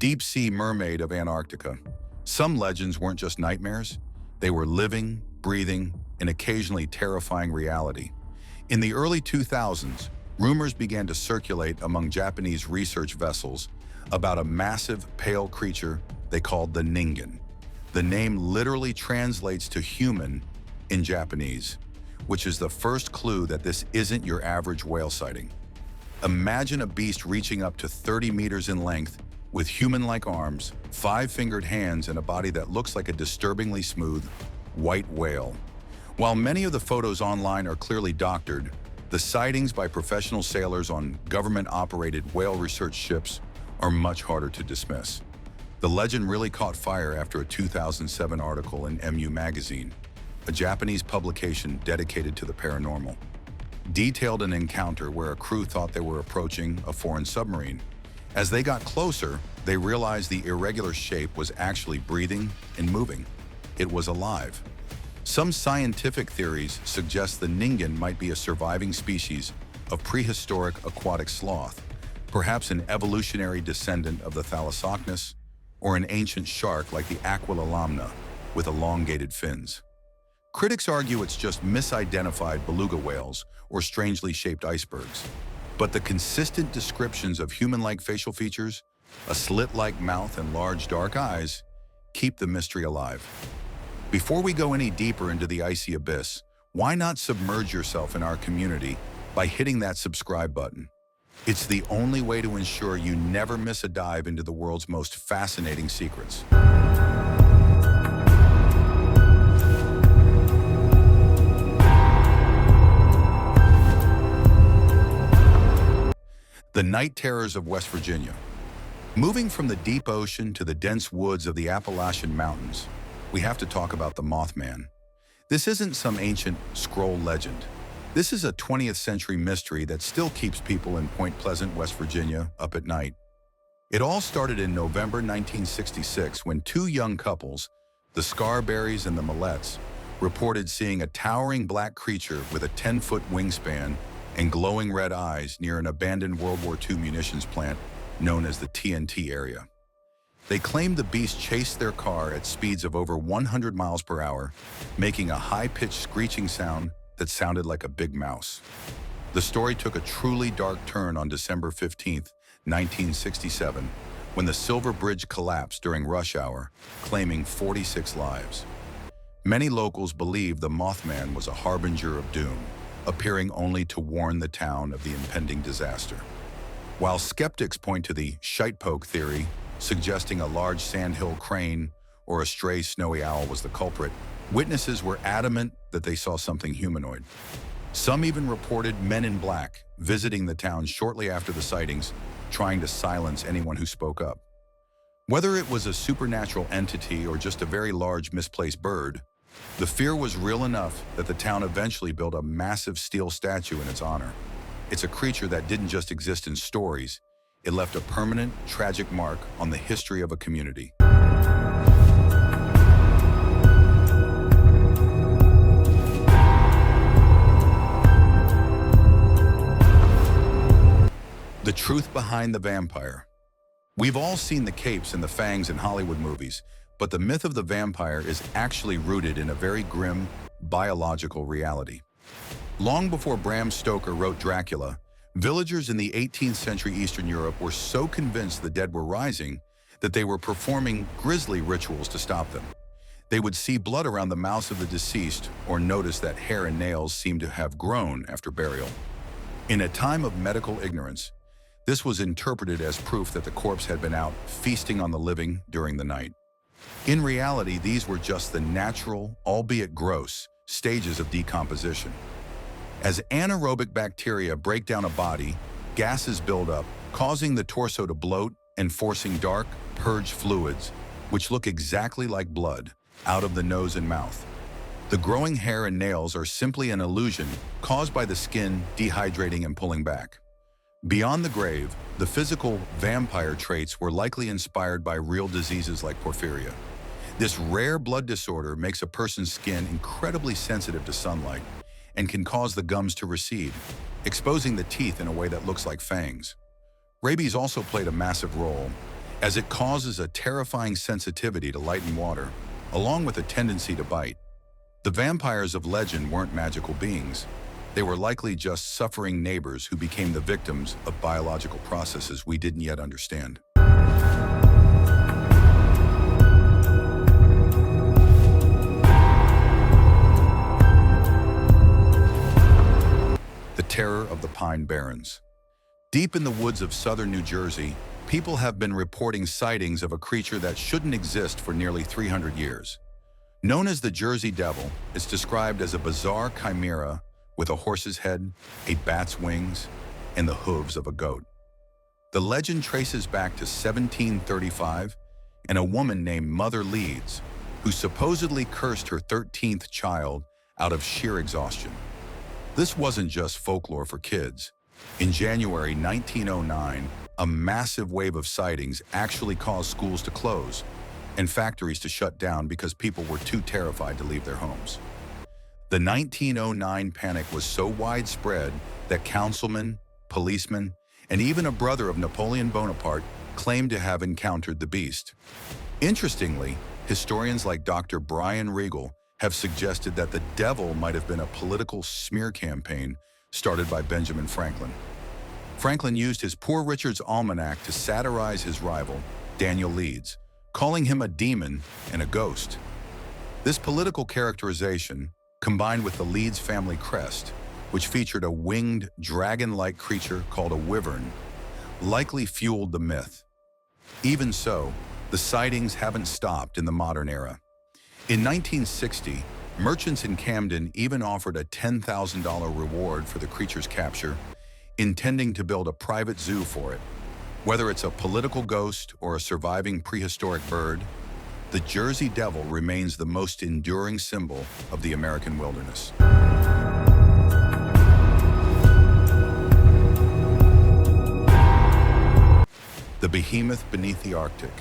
deep-sea mermaid of Antarctica. Some legends weren't just nightmares, they were living, breathing, and occasionally terrifying reality. In the early 2000s, rumors began to circulate among Japanese research vessels about a massive, pale creature they called the Ningen. The name literally translates to human in Japanese, which is the first clue that this isn't your average whale sighting. Imagine a beast reaching up to 30 meters in length with human-like arms, 5-fingered hands, and a body that looks like a disturbingly smooth, white whale. While many of the photos online are clearly doctored, the sightings by professional sailors on government-operated whale research ships are much harder to dismiss. The legend really caught fire after a 2007 article in MU Magazine, a Japanese publication dedicated to the paranormal, detailed an encounter where a crew thought they were approaching a foreign submarine. As they got closer, they realized the irregular shape was actually breathing and moving. It was alive. Some scientific theories suggest the Ningen might be a surviving species of prehistoric aquatic sloth, perhaps an evolutionary descendant of the Thalassocnus, or an ancient shark like the Aquila lamna with elongated fins. Critics argue it's just misidentified beluga whales or strangely shaped icebergs. But the consistent descriptions of human-like facial features, a slit-like mouth and large dark eyes, keep the mystery alive. Before we go any deeper into the icy abyss, why not submerge yourself in our community by hitting that subscribe button? It's the only way to ensure you never miss a dive into the world's most fascinating secrets. The night terrors of West Virginia. Moving from the deep ocean to the dense woods of the Appalachian Mountains, we have to talk about the Mothman. This isn't some ancient scroll legend. This is a 20th century mystery that still keeps people in Point Pleasant, West Virginia, up at night. It all started in November 1966 when two young couples, the Scarberrys and the Millettes, reported seeing a towering black creature with a 10-foot wingspan and glowing red eyes near an abandoned World War II munitions plant known as the TNT area. They claimed the beast chased their car at speeds of over 100 miles per hour, making a high-pitched screeching sound that sounded like a big mouse. The story took a truly dark turn on December 15, 1967, when the Silver Bridge collapsed during rush hour, claiming 46 lives. Many locals believed the Mothman was a harbinger of doom, appearing only to warn the town of the impending disaster. While skeptics point to the shitepoke theory, suggesting a large sandhill crane or a stray snowy owl was the culprit, witnesses were adamant that they saw something humanoid. Some even reported men in black visiting the town shortly after the sightings, trying to silence anyone who spoke up. Whether it was a supernatural entity or just a very large misplaced bird, the fear was real enough that the town eventually built a massive steel statue in its honor. It's a creature that didn't just exist in stories, it left a permanent, tragic mark on the history of a community. The truth behind the vampire. We've all seen the capes and the fangs in Hollywood movies, but the myth of the vampire is actually rooted in a very grim, biological reality. Long before Bram Stoker wrote Dracula, villagers in the 18th century Eastern Europe were so convinced the dead were rising that they were performing grisly rituals to stop them. They would see blood around the mouths of the deceased or notice that hair and nails seemed to have grown after burial. In a time of medical ignorance, this was interpreted as proof that the corpse had been out feasting on the living during the night. In reality, these were just the natural, albeit gross, stages of decomposition. As anaerobic bacteria break down a body, gases build up, causing the torso to bloat and forcing dark, purged fluids, which look exactly like blood, out of the nose and mouth. The growing hair and nails are simply an illusion caused by the skin dehydrating and pulling back. Beyond the grave, the physical vampire traits were likely inspired by real diseases like porphyria. This rare blood disorder makes a person's skin incredibly sensitive to sunlight and can cause the gums to recede, exposing the teeth in a way that looks like fangs. Rabies also played a massive role, as it causes a terrifying sensitivity to light and water, along with a tendency to bite. The vampires of legend weren't magical beings. They were likely just suffering neighbors who became the victims of biological processes we didn't yet understand. The terror of the Pine Barrens. Deep in the woods of southern New Jersey, people have been reporting sightings of a creature that shouldn't exist for nearly 300 years. Known as the Jersey Devil, it's described as a bizarre chimera with a horse's head, a bat's wings, and the hooves of a goat. The legend traces back to 1735 and a woman named Mother Leeds, who supposedly cursed her 13th child out of sheer exhaustion. This wasn't just folklore for kids. In January 1909, a massive wave of sightings actually caused schools to close and factories to shut down because people were too terrified to leave their homes. The 1909 panic was so widespread that councilmen, policemen, and even a brother of Napoleon Bonaparte claimed to have encountered the beast. Interestingly, historians like Dr. Brian Regal have suggested that the devil might have been a political smear campaign started by Benjamin Franklin. Franklin used his Poor Richard's Almanac to satirize his rival, Daniel Leeds, calling him a demon and a ghost. This political characterization, combined with the Leeds family crest, which featured a winged, dragon-like creature called a wyvern, likely fueled the myth. Even so, the sightings haven't stopped in the modern era. In 1960, merchants in Camden even offered a $10,000 reward for the creature's capture, intending to build a private zoo for it. Whether it's a political ghost or a surviving prehistoric bird, the Jersey Devil remains the most enduring symbol of the American wilderness. The behemoth beneath the Arctic.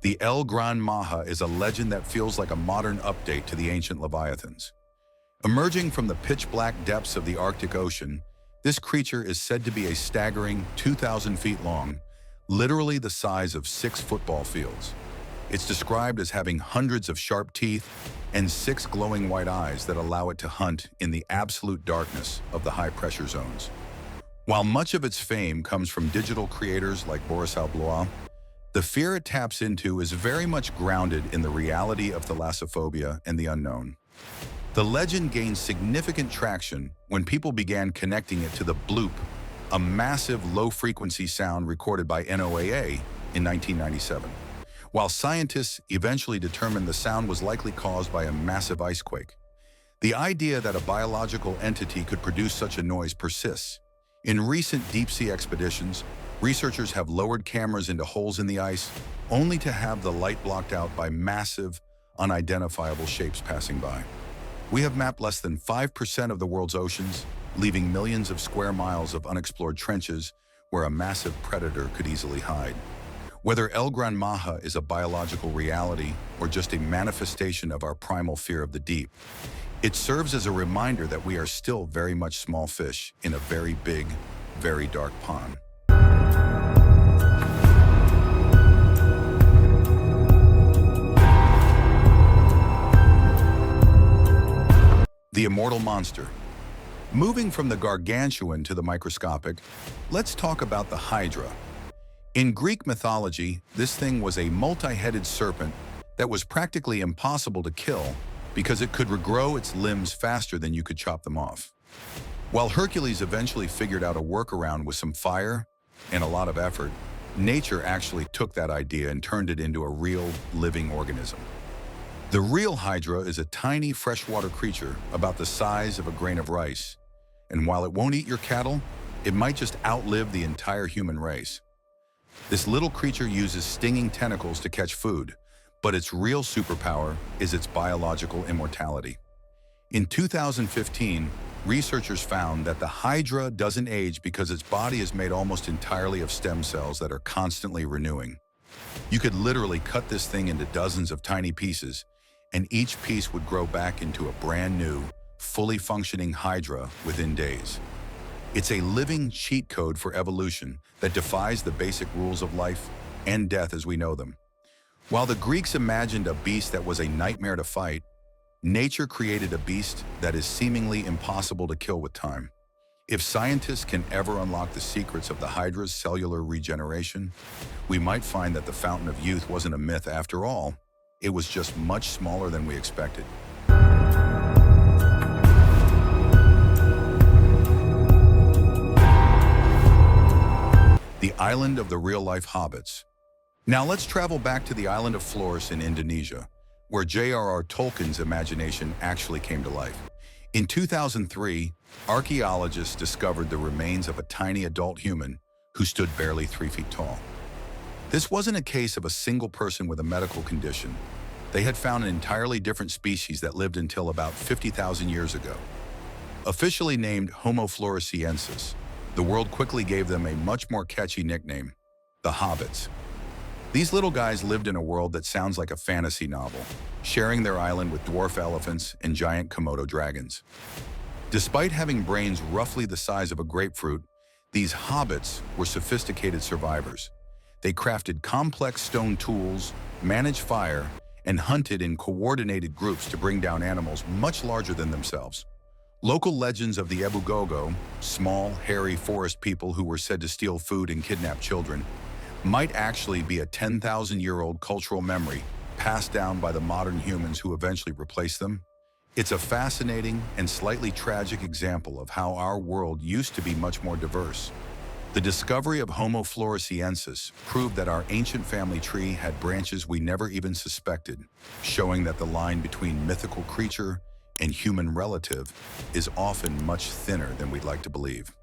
The El Gran Maja is a legend that feels like a modern update to the ancient leviathans. Emerging from the pitch-black depths of the Arctic Ocean, this creature is said to be a staggering 2,000 feet long, literally the size of 6 football fields. It's described as having hundreds of sharp teeth and 6 glowing white eyes that allow it to hunt in the absolute darkness of the high-pressure zones. While much of its fame comes from digital creators like Boris Alblois, the fear it taps into is very much grounded in the reality of thalassophobia and the unknown. The legend gained significant traction when people began connecting it to the bloop, a massive low-frequency sound recorded by NOAA in 1997. While scientists eventually determined the sound was likely caused by a massive icequake, the idea that a biological entity could produce such a noise persists. In recent deep-sea expeditions, researchers have lowered cameras into holes in the ice, only to have the light blocked out by massive, unidentifiable shapes passing by. We have mapped less than 5% of the world's oceans, leaving millions of square miles of unexplored trenches where a massive predator could easily hide. Whether El Gran Maja is a biological reality or just a manifestation of our primal fear of the deep, it serves as a reminder that we are still very much small fish in a very big, very dark pond. The immortal monster. Moving from the gargantuan to the microscopic, let's talk about the Hydra. In Greek mythology, this thing was a multi-headed serpent that was practically impossible to kill because it could regrow its limbs faster than you could chop them off. While Hercules eventually figured out a workaround with some fire and a lot of effort, nature actually took that idea and turned it into a real, living organism. The real Hydra is a tiny freshwater creature about the size of a grain of rice, and while it won't eat your cattle, it might just outlive the entire human race. This little creature uses stinging tentacles to catch food, but its real superpower is its biological immortality. In 2015, researchers found that the Hydra doesn't age because its body is made almost entirely of stem cells that are constantly renewing. You could literally cut this thing into dozens of tiny pieces, and each piece would grow back into a brand new, fully functioning Hydra within days. It's a living cheat code for evolution that defies the basic rules of life, and death as we know them. While the Greeks imagined a beast that was a nightmare to fight, nature created a beast that is seemingly impossible to kill with time. If scientists can ever unlock the secrets of the Hydra's cellular regeneration, we might find that the Fountain of Youth wasn't a myth after all. It was just much smaller than we expected. The island of the real-life hobbits. Now let's travel back to the island of Flores in Indonesia, where J.R.R. Tolkien's imagination actually came to life. In 2003, archaeologists discovered the remains of a tiny adult human who stood barely 3 feet tall. This wasn't a case of a single person with a medical condition. They had found an entirely different species that lived until about 50,000 years ago. Officially named Homo floresiensis, the world quickly gave them a much more catchy nickname, the Hobbits. These little guys lived in a world that sounds like a fantasy novel, sharing their island with dwarf elephants and giant Komodo dragons. Despite having brains roughly the size of a grapefruit, these hobbits were sophisticated survivors. They crafted complex stone tools, managed fire, and hunted in coordinated groups to bring down animals much larger than themselves. Local legends of the Ebugogo, small, hairy forest people who were said to steal food and kidnap children, might actually be a 10,000-year-old cultural memory passed down by the modern humans who eventually replaced them. It's a fascinating and slightly tragic example of how our world used to be much more diverse. The discovery of Homo floresiensis proved that our ancient family tree had branches we never even suspected, showing that the line between mythical creature and human relative is often much thinner than we'd like to believe.